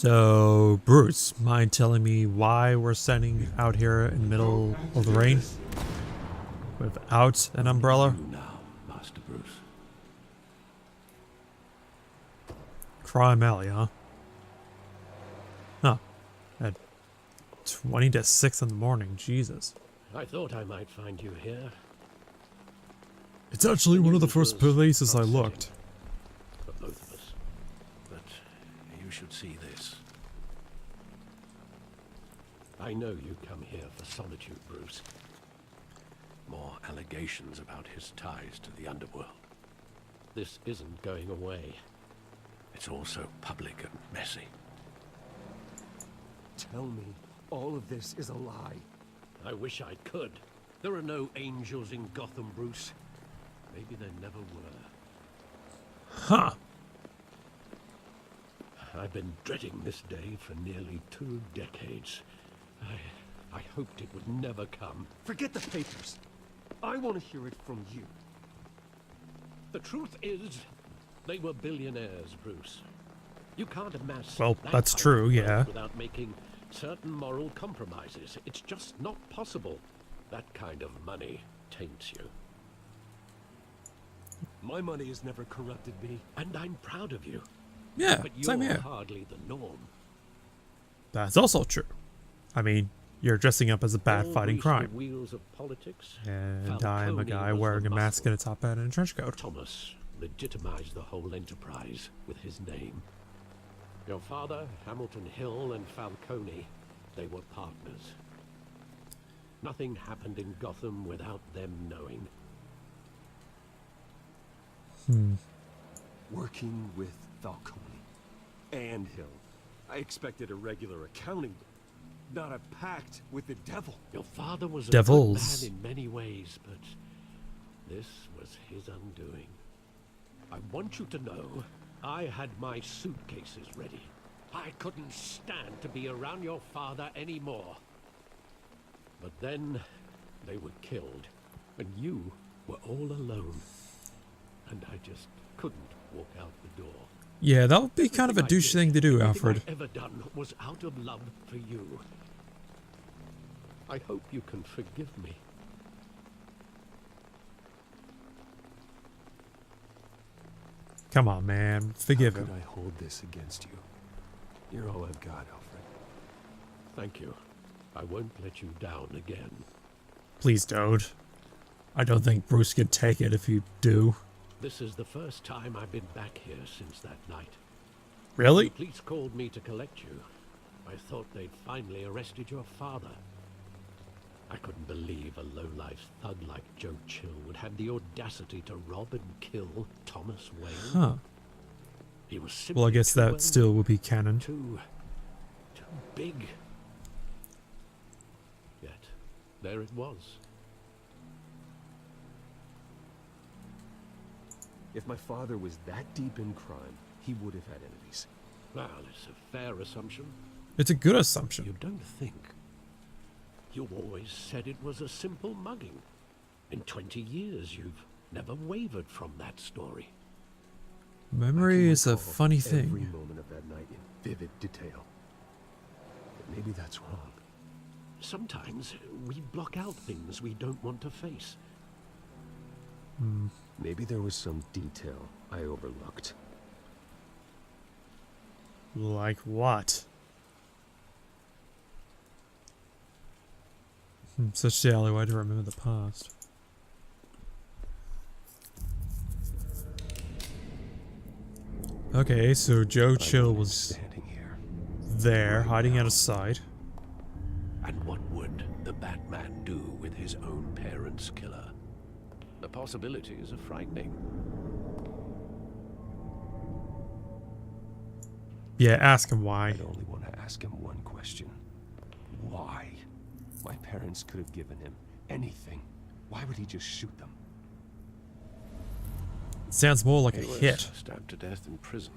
So, Bruce, mind telling me why we're standing out here in the middle of the rain? Without an umbrella? Now, Master Bruce. Crime Alley, huh? Huh. At 20 to 6 in the morning, Jesus. I thought I might find you here. It's actually one of the first places I looked. For both of us. But you should see this. I know you come here for solitude, Bruce. More allegations about his ties to the underworld. This isn't going away. It's also public and messy. Tell me, all of this is a lie. I wish I could. There are no angels in Gotham, Bruce. Maybe there never were. Huh. I've been dreading this day for nearly 2 decades. I hoped it would never come. Forget the papers. I want to hear it from you. The truth is, they were billionaires, Bruce. You can't amass Well, that that's kind of true, wealth yeah. without making certain moral compromises. It's just not possible. That kind of money taints you. My money has never corrupted me. And I'm proud of you. Yeah, But same you're here. hardly the norm. That's also true. I mean, you're dressing up as a bat All fighting grease the crime. wheels of politics. And I'm Falcone a guy was the wearing a mask muscle. and a top hat and a trench coat. Thomas legitimized the whole enterprise with his name. Your father, Hamilton Hill, and Falcone, they were partners. Nothing happened in Gotham without them knowing. Working with Falcone and Hill. I expected a regular accounting, not a pact with the devil. Your father was a Devils. good man in many ways, but this was his undoing. I want you to know, I had my suitcases ready. I couldn't stand to be around your father anymore. But then, they were killed, and you were all alone. And I just couldn't walk out the door. Yeah, that would be kind of a Everything I douche did, thing to do, everything Alfred. I've ever done was out of love for you. I hope you can forgive me. Come on, man. Forgive How him. could I hold this against you? You're all I've got, Alfred. Thank you. I won't let you down again. Please don't. I don't think Bruce could take it if you do. This is the first time I've been back here since that night. Really? The police called me to collect you. I thought they'd finally arrested your father. I couldn't believe a low-life thug like Joe Chill would have the audacity to rob and kill Thomas Wayne. Huh. He was simply Well, I guess too that well still would be canon. Too big. Yet, there it was. If my father was that deep in crime, he would have had enemies. Well, it's a fair assumption. It's a good assumption. You don't think. You always said it was a simple mugging. In 20 years, you've never wavered from that story. Memory I can is a recall funny every thing. moment of that night in vivid detail. But maybe that's wrong. Sometimes we block out things we don't want to face. Maybe there was some detail I overlooked. Like what? Such the alleyway to remember the past. Okay, so Joe Chill was Standing here. there, hiding out of sight. And what would the Batman do with his own parents' killer? The possibilities are frightening. Yeah, ask him why. I'd only want to ask him one question. Why? My parents could have given him anything. Why would he just shoot them? Sounds more like a He was hit. stabbed to death in prison.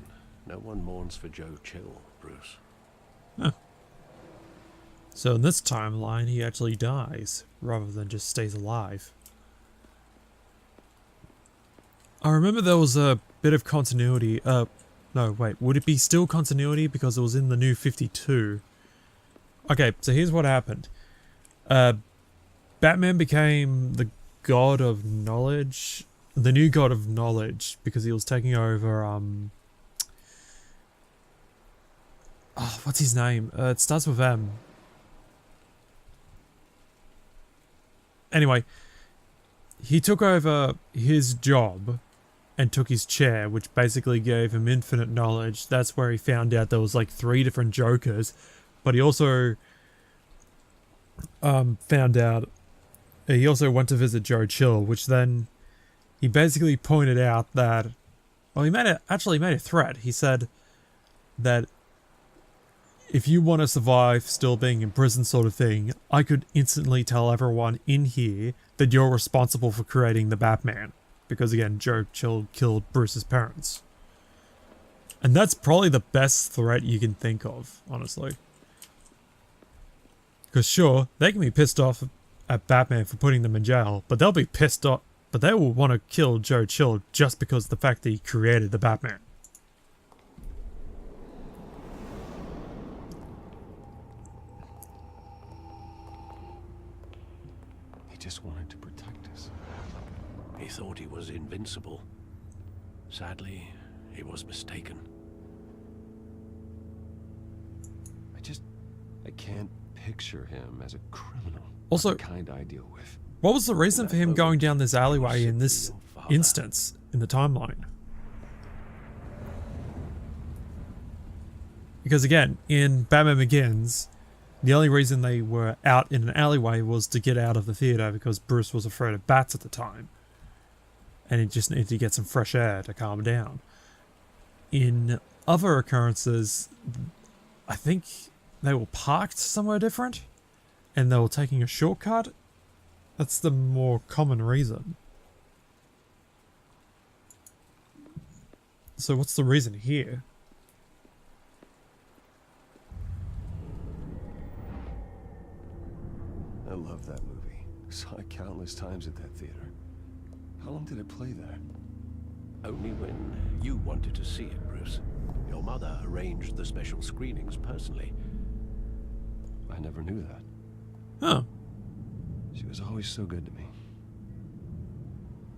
No one mourns for Joe Chill, Bruce. So in this timeline, he actually dies, rather than just stays alive. I remember there was a bit of continuity. No, wait. Would it be still continuity because it was in the New 52? Okay, so here's what happened. Batman became the god of knowledge. The new god of knowledge because he was taking over, oh, what's his name? It starts with M. Anyway, he took over his job and took his chair, which basically gave him infinite knowledge. That's where he found out there was like 3 different Jokers, but he also found out he also went to visit Joe Chill, which then he basically pointed out that, well, he actually made a threat. He said that if you want to survive still being in prison sort of thing, I could instantly tell everyone in here that you're responsible for creating the Batman. Because again, Joe Chill killed Bruce's parents. And that's probably the best threat you can think of, honestly. Because sure, they can be pissed off at Batman for putting them in jail, but they'll be pissed off, but they will want to kill Joe Chill just because of the fact that he created the Batman. He just wanted to protect us. He thought he was invincible. Sadly, he was mistaken. I can't picture him as a criminal. Also, the kind I deal with. What was the reason for him going down this alleyway in this instance in the timeline? Because again, in Batman Begins, the only reason they were out in an alleyway was to get out of the theater because Bruce was afraid of bats at the time. And he just needed to get some fresh air to calm down. In other occurrences, I think they were parked somewhere different and they were taking a shortcut. That's the more common reason. So what's the reason here? I love that movie. Saw it countless times at that theater. How long did it play there? Only when you wanted to see it, Bruce. Your mother arranged the special screenings personally. I never knew that. Huh. She was always so good to me.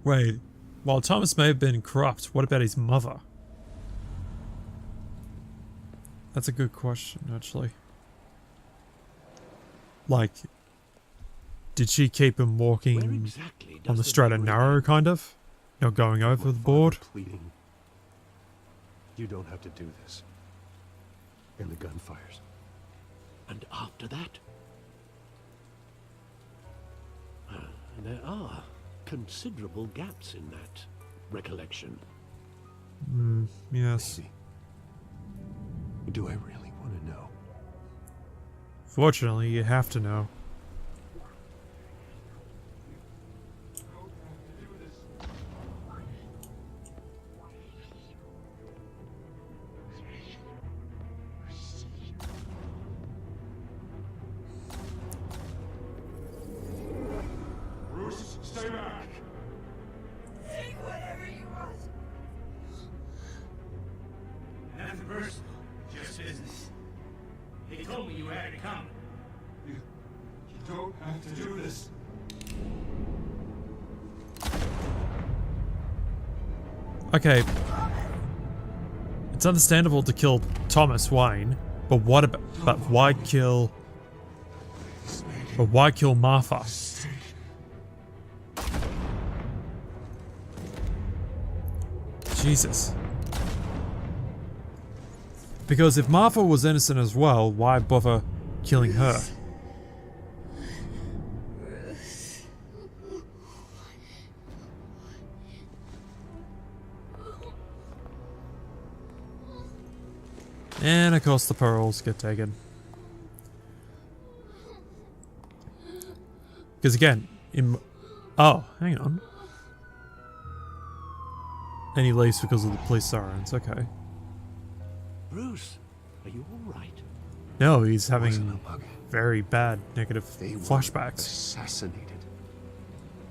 Wait, while Thomas may have been corrupt, what about his mother? That's a good question, actually. Like, did she keep him walking exactly on the straight and narrow, kind of? Not going over the board? Pleading. You don't have to do this. And the gun fires. And after that? There are considerable gaps in that recollection. Yes. Maybe. Do I really want to know? Fortunately, you have to know. Bruce, stay back! Take whatever you want. Nothing personal, just business. He told me you had it coming. You don't have to do this. Okay. It's understandable to kill Thomas Wayne, but what about, but why kill Martha? Jesus. Because if Martha was innocent as well, why bother killing her? And of course the pearls get taken. Because again, oh, hang on. And he leaves because of the police sirens, okay. Bruce, are you all right? No, he's having Wasn't a bug. very bad negative They were flashbacks. assassinated.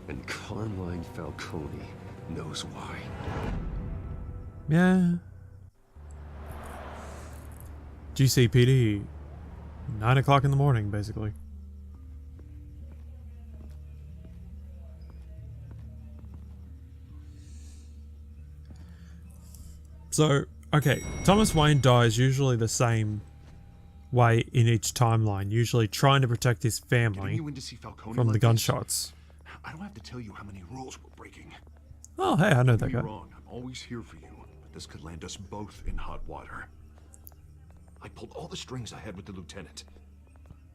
And Carmine Falcone knows why. Yeah. GCPD. 9 o'clock in the morning, basically. So, okay, Thomas Wayne dies usually the same way in each timeline, usually trying to protect his Getting family you in to see Falcone from like the this? gunshots. I don't have to tell you how many rules we're breaking. Oh, hey, I know Don't that get me guy. wrong, I'm always here for you, but this could land us both in hot water. I pulled all the strings I had with the lieutenant.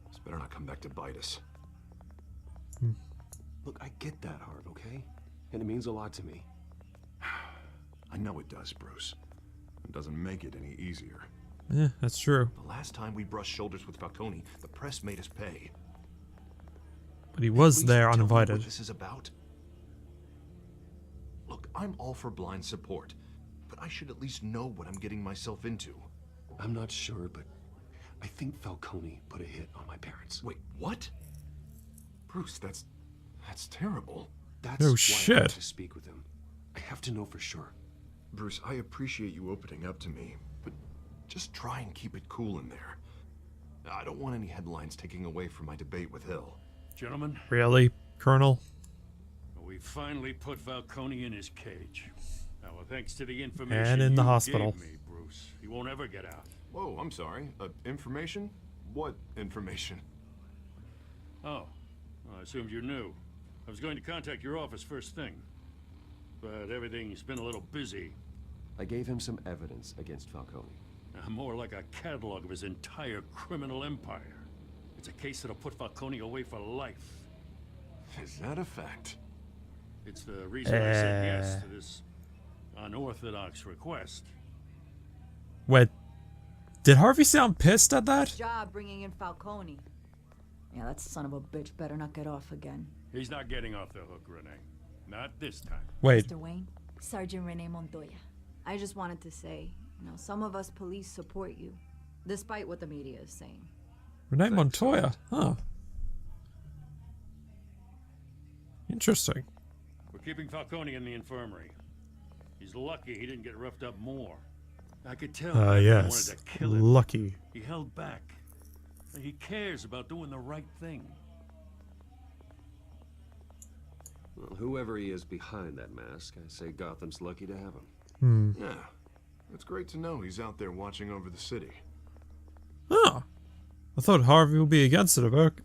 This better not come back to bite us. Look, I get that, Harv, okay? And it means a lot to me. I know it does, Bruce. It doesn't make it any easier. Yeah, that's true. The last time we brushed shoulders with Falcone, the press made us pay. But he was Please there tell me uninvited. what this is about. Look, I'm all for blind support, but I should at least know what I'm getting myself into. I'm not sure, but I think Falcone put a hit on my parents. Wait, what? Bruce, that's terrible. That's Oh, why I shit. have to speak with him. I have to know for sure. Bruce, I appreciate you opening up to me, but just try and keep it cool in there. I don't want any headlines taking away from my debate with Hill. Gentlemen, Really, Colonel? we finally put Falcone in his cage. Now, thanks to the information And in the you hospital. gave me, Bruce, he won't ever get out. Whoa, I'm sorry. Information? What information? Oh, well, I assumed you knew. I was going to contact your office first thing, but everything's been a little busy. I gave him some evidence against Falcone. More like a catalog of his entire criminal empire. It's a case that'll put Falcone away for life. Is that a fact? It's the reason I said yes to this unorthodox request. Wait, did Harvey sound pissed at that? Job bringing in Falcone. Yeah, that son of a bitch better not get off again. He's not getting off the hook, Renee. Not this time. Wait, Mr. Wayne, Sergeant Rene Montoya. I just wanted to say, some of us police support you, despite what the media is saying. Renee Montoya, huh? Interesting. We're keeping Falcone in the infirmary. He's lucky he didn't get roughed up more. I could tell that he wanted Yes, to kill him. lucky. He held back. He cares about doing the right thing. Well, whoever he is behind that mask, I say Gotham's lucky to have him. Yeah. It's great to know he's out there watching over the city. Oh, I thought Harvey would be against it,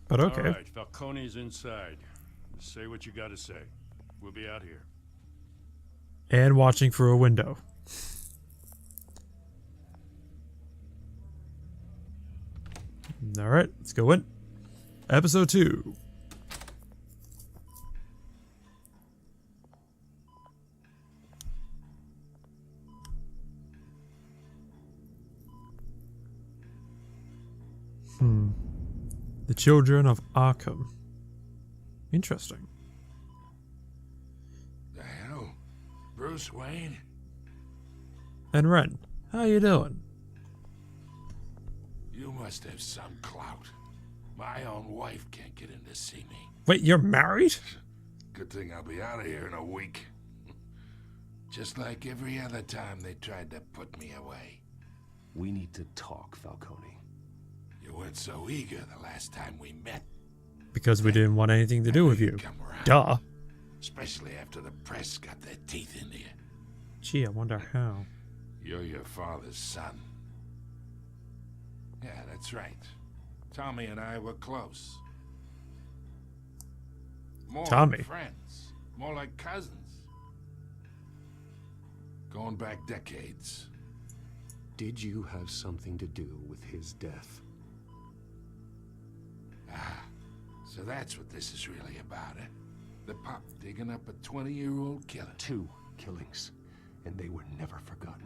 but okay. All right, Falcone's inside. Say what you gotta say. We'll be out here. And watching through a window. Alright, let's go in. Episode 2. The Children of Arkham. Interesting. The hell? Bruce Wayne? And Ren, how you doing? You must have some clout. My own wife can't get in to see me. Wait, you're married? Good thing I'll be out of here in a week. Just like every other time they tried to put me away. We need to talk, Falcone. You weren't so eager the last time we met. Because we didn't want anything to do with you. Come around. Duh. Especially after the press got their teeth into you. Gee, I wonder how. You're your father's son. Yeah, that's right. Tommy and I were close. More Tommy. like friends. More like cousins. Going back decades. Did you have something to do with his death? So that's what this is really about, eh? The pop digging up a 20-year-old killer. 2 killings, and they were never forgotten.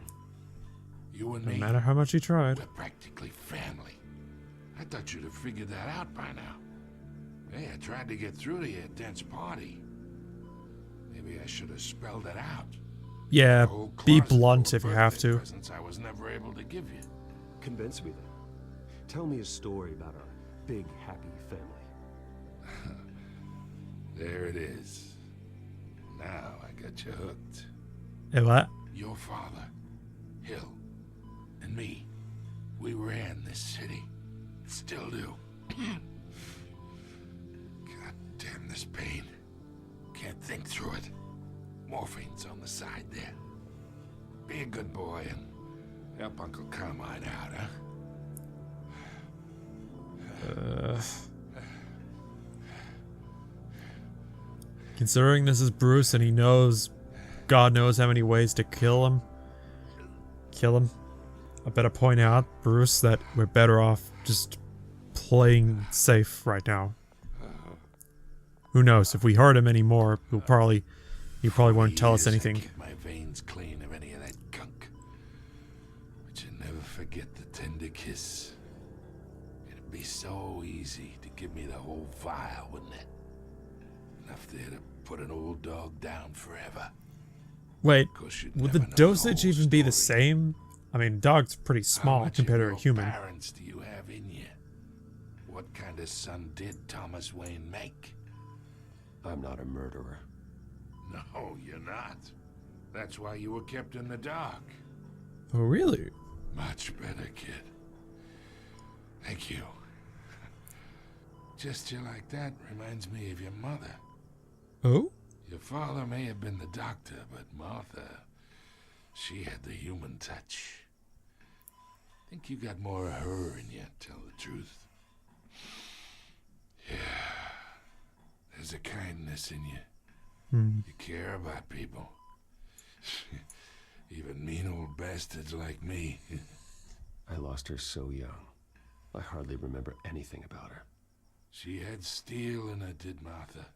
You and No me, matter how much he tried. we're practically family. I thought you'd have figured that out by now. Hey, I tried to get through to your dense party. Maybe I should have spelled it out. Yeah, A whole be closet full blunt of if you have birthday to. presents I was never able to give you. Convince me then. Tell me a story about our big, happy family. There it is. Now I got you hooked. Hey, what? Your father, Hill, and me, we ran this city. Still do. God damn this pain. Can't think through it. Morphine's on the side there. Be a good boy and help Uncle Carmine out, huh? Considering this is Bruce and he knows, God knows how many ways to kill him. I better point out, Bruce, that we're better off just playing safe right now. Who knows? If we hurt him anymore, he probably won't tell us anything. Keep my veins clean of any of that gunk. But you never forget the tender kiss. It'd be so easy to give me the whole vial, wouldn't it? Enough there to put an old dog down forever. Wait, would the never know dosage whole even be the story. same? I mean, dog's pretty How small much compared of to a your human. Parents do you have in you? What kind of son did Thomas Wayne make? I'm not a murderer. No, you're not. That's why you were kept in the dark. Oh, really? Much better, kid. Thank you. Gesture like that reminds me of your mother. Oh? Your father may have been the doctor, but Martha, she had the human touch. Think you got more of her in you, tell the truth. Yeah. There's a kindness in you. You care about people. Even mean old bastards like me. I lost her so young. I hardly remember anything about her. She had steel in her, did Martha.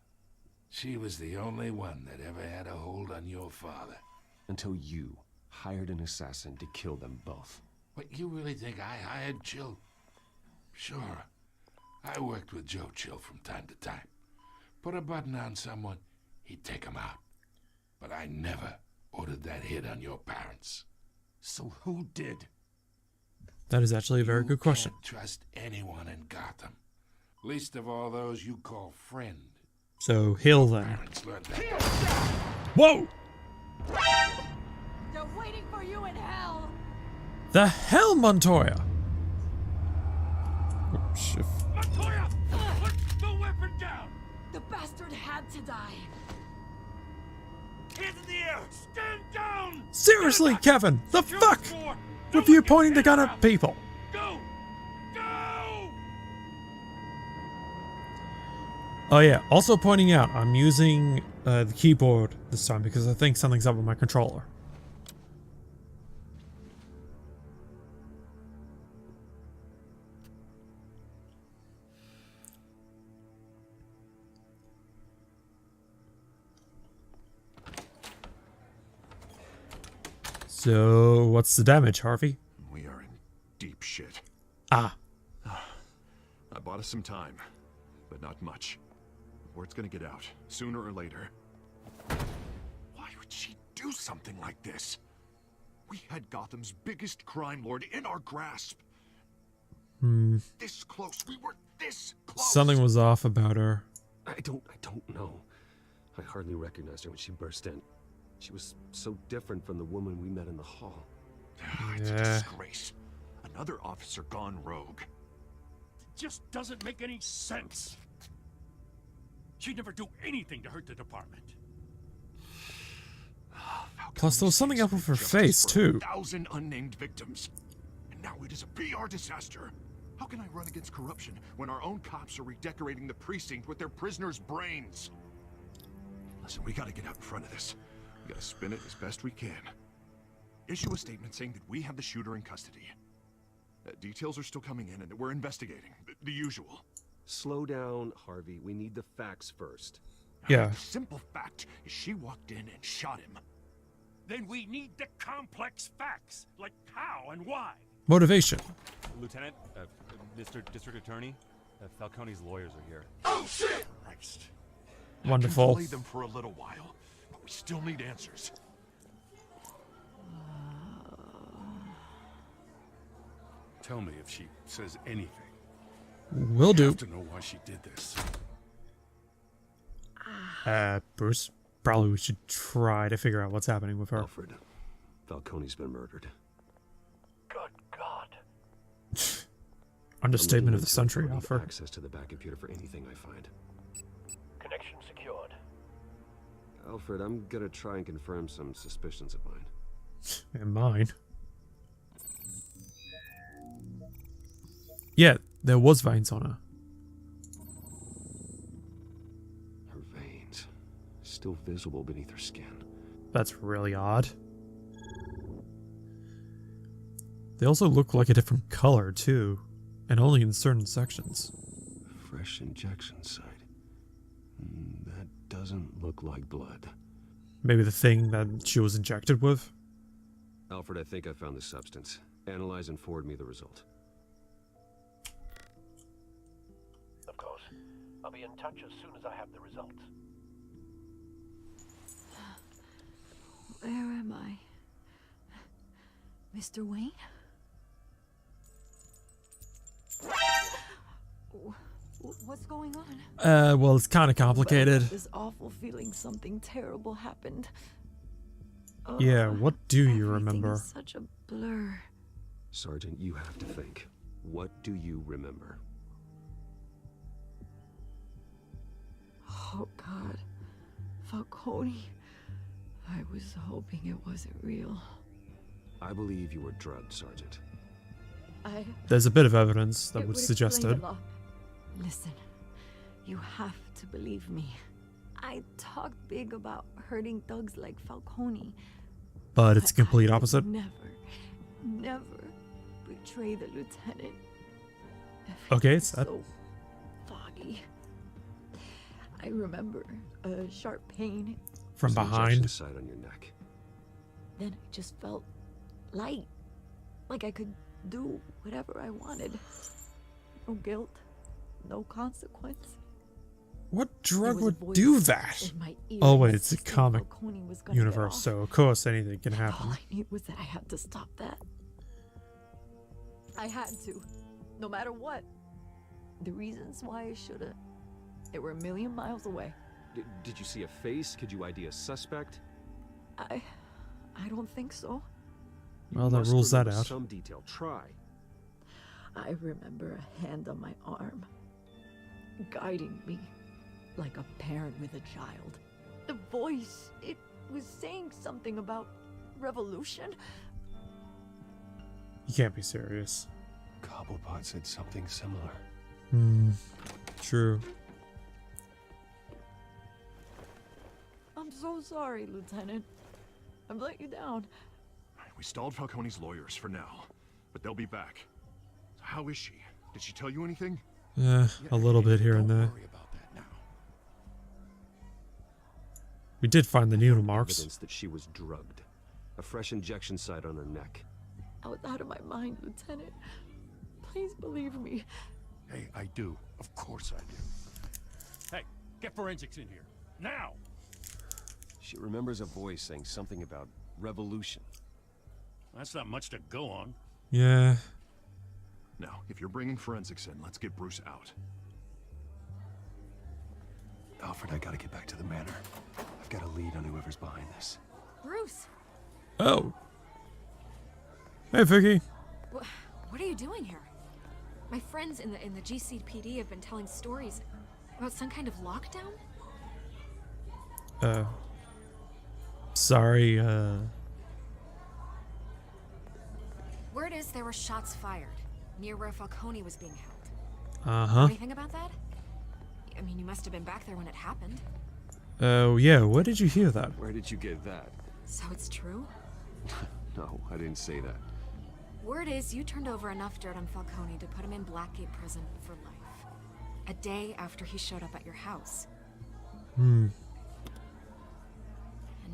She was the only one that ever had a hold on your father. Until you hired an assassin to kill them both. What, you really think I hired Chill? Sure. I worked with Joe Chill from time to time. Put a button on someone, he'd take him out. But I never ordered that hit on your parents. So who did? That is actually a very You good question. can't trust anyone in Gotham. Least of all those you call friend. So, Hill then. Parents learned that. Whoa! They're waiting for you in hell! The hell, Montoya! Oh, shit. Montoya! Put the weapon down! The bastard had to die. Hands in the air! Stand down! Seriously, Kevin! The Shoot fuck? for- With No you one can pointing the gun stand at up. people. Go! Go! Oh yeah, also pointing out, I'm using the keyboard this time because I think something's up with my controller. So, what's the damage, Harvey? We are in deep shit. Ah, I bought us some time, but not much. Word's gonna get out, sooner or later. Why would she do something like this? We had Gotham's biggest crime lord in our grasp. This close, we were this close. something was off about her. I don't know. I hardly recognized her when she burst in. She was so different from the woman we met in the hall. It's a Yeah. disgrace. Another officer gone rogue. Just doesn't make any sense. She'd never do anything to hurt the department. Plus, there was something up with her Justice face, for too. 1,000 unnamed victims. And now it is a PR disaster. How can I run against corruption when our own cops are redecorating the precinct with their prisoners' brains? Listen, we gotta get out in front of this. We gotta spin it as best we can. Issue a statement saying that we have the shooter in custody. Details are still coming in and that we're investigating. The usual. Slow down, Harvey. We need the facts first. Yeah. The simple fact is she walked in and shot him. Then we need the complex facts, like how and why. Motivation. Lieutenant, Mr. District Attorney, Falcone's lawyers are here. Oh shit! Christ. Wonderful. I can delay them for a little while, but we still need answers. Tell me if she says anything. Will I do. have to know why she did this. Bruce, probably we should try to figure out what's happening with her. Alfred, Falcone's been murdered. Good God. Understatement I'm of the looking into century recording offer. access to the back computer for anything I find. Connection secured. Alfred, I'm gonna try and confirm some suspicions of mine. And mine. Yeah, there was veins on her. Her veins, still visible beneath her skin. That's really odd. They also look like a different color, too. And only in certain sections. Fresh injection site. That doesn't look like blood. Maybe the thing that she was injected with? Alfred, I think I found the substance. Analyze and forward me the result. Of course. I'll be in touch as soon as I have the results. Where am I? Mr. Wayne? What's going on? Well, it's kind of complicated. This awful feeling something terrible happened. Yeah, what do you Everything remember? is such a blur. Sergeant, you have to think. What do you remember? Oh God, Falcone. I was hoping it wasn't real. I believe you were drugged, Sergeant. There's a bit of evidence that It would explain suggest it. a lot. Listen, you have to believe me. I talked big about hurting thugs like Falcone. But it's the complete I would opposite. Never betray the lieutenant. Okay, Everything's it's that. so foggy. I remember a sharp pain. From There's an behind. injection site on your neck. Then I just felt light. Like I could do whatever I wanted. No guilt. No consequence. What There drug was a would voice do that? in my ear Oh wait, it's a insisting comic Falcone was gonna get universe, off. so of course anything can All happen. I knew was that I had to stop that. I had to. No matter what. The reasons why I should've, they were a million miles away. Did you see a face? Could you ID a suspect? I don't think so. You Well, that must rules that remember out. Some detail. Try. I remember a hand on my arm, guiding me like a parent with a child. The voice, it was saying something about revolution. You can't be serious. Cobblepot said something similar. True. I'm so sorry, Lieutenant. I've let you down. We stalled Falcone's lawyers for now, but they'll be back. So how is she? Did she tell you anything? A little bit here and there. Don't worry about that now. We did find the needle marks. Evidence that she was drugged. A fresh injection site on her neck. I was out of my mind, Lieutenant. Please believe me. Hey, I do. Of course I do. Hey, get forensics in here. Now! She remembers a voice saying something about revolution. That's not much to go on. Yeah. Now, if you're bringing forensics in, let's get Bruce out. Alfred, I gotta get back to the manor. I've got a lead on whoever's behind this. Bruce, Oh. Hey, Vicky. What are you doing here? My friends in the GCPD have been telling stories about some kind of lockdown? Sorry, Word is there were shots fired near where Falcone was being held. Uh-huh. Anything about that? I mean, you must have been back there when it happened. Oh, yeah, where did you hear that? Where did you get that? So it's true? No, I didn't say that. Word is you turned over enough dirt on Falcone to put him in Blackgate Prison for life. A day after he showed up at your house. And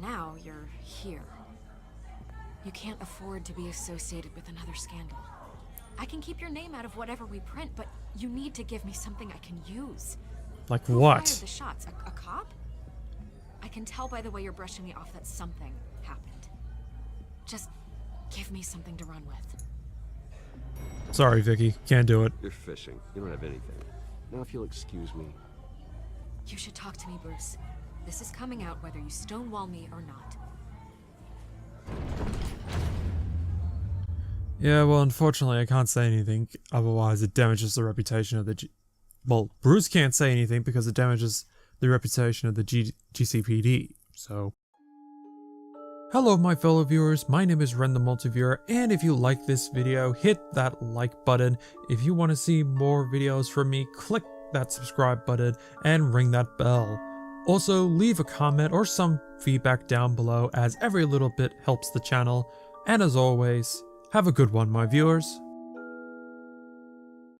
now you're here. You can't afford to be associated with another scandal. I can keep your name out of whatever we print, but you need to give me something I can use. Like Who what? fired the shots? A cop? I can tell by the way you're brushing me off that something happened. Just give me something to run with. Sorry, Vicky. Can't do it. You're fishing. You don't have anything. Now if you'll excuse me. You should talk to me, Bruce. This is coming out whether you stonewall me or not. Yeah, well, unfortunately, I can't say anything. Otherwise, it damages the reputation of the well, Bruce can't say anything because it damages the reputation of the GCPD, so... Hello my fellow viewers, my name is Ren The Multiviewer, and if you like this video, hit that like button. If you want to see more videos from me, click that subscribe button and ring that bell. Also, leave a comment or some feedback down below, as every little bit helps the channel. And as always, have a good one, my viewers.